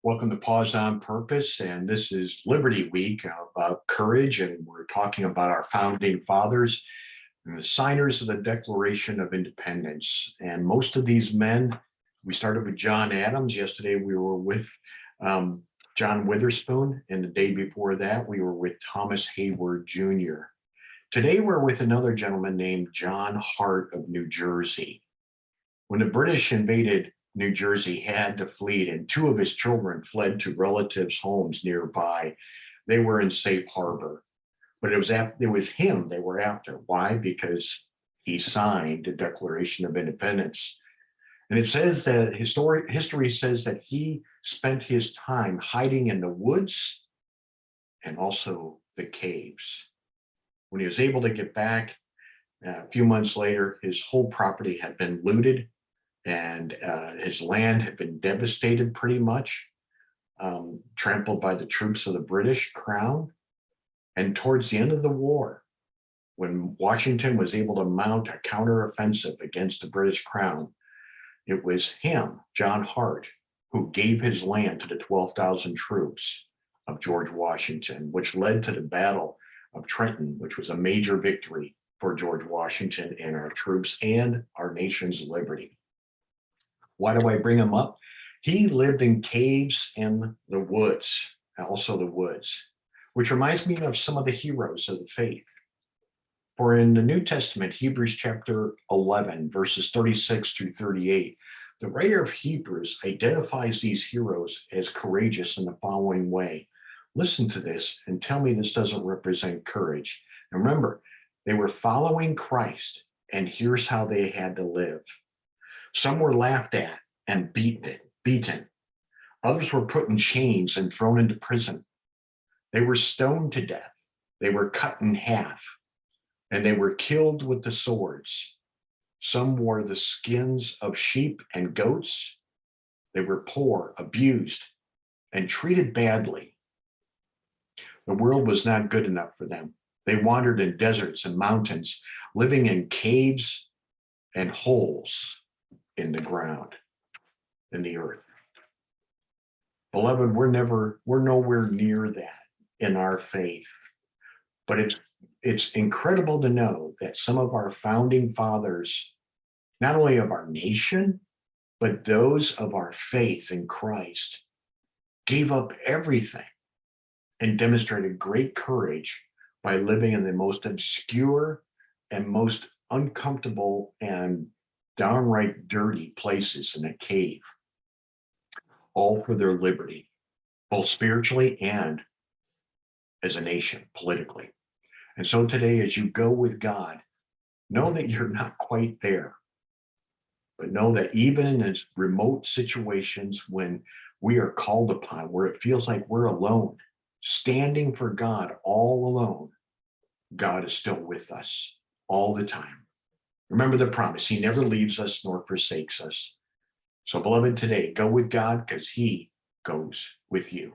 Welcome to Pause on Purpose, and this is Liberty Week about courage, and we're talking about our founding fathers and the signers of the Declaration of Independence. And most of these men, we started with John Adams. Yesterday we were with John Witherspoon, and the day before that we were with Thomas Hayward Jr. Today we're with another gentleman named John Hart of New Jersey. When the British invaded New Jersey, he had to flee, and two of his children fled to relatives' homes nearby. They were in safe harbor, but it was him they were after. Why? Because he signed the Declaration of Independence. And it says that history says that he spent his time hiding in the woods and also the caves. When he was able to get back, a few months later, his whole property had been looted, and his land had been devastated pretty much, trampled by the troops of the British Crown. And towards the end of the war, when Washington was able to mount a counteroffensive against the British Crown, it was him, John Hart, who gave his land to the 12,000 troops of George Washington, which led to the Battle of Trenton, which was a major victory for George Washington and our troops and our nation's liberty. Why do I bring him up? He lived in caves in the woods, also the woods, which reminds me of some of the heroes of the faith. For in the New Testament, Hebrews chapter 11, verses 36 through 38, the writer of Hebrews identifies these heroes as courageous in the following way. Listen to this and tell me this doesn't represent courage. And remember, they were following Christ, and here's how they had to live. Some were laughed at and beaten. Others were put in chains and thrown into prison. They were stoned to death. They were cut in half, and they were killed with the swords. Some wore the skins of sheep and goats. They were poor, abused, and treated badly. The world was not good enough for them. They wandered in deserts and mountains, living in caves and holes in the ground, in the earth. Beloved, we're nowhere near that in our faith. But it's incredible to know that some of our founding fathers, not only of our nation, but those of our faith in Christ, gave up everything and demonstrated great courage by living in the most obscure and most uncomfortable and downright dirty places in a cave, all for their liberty, both spiritually and as a nation, politically. And so today, as you go with God, know that you're not quite there, but know that even in these remote situations when we are called upon, where it feels like we're alone, standing for God all alone, God is still with us all the time. Remember the promise, he never leaves us nor forsakes us. So beloved, today, go with God because he goes with you.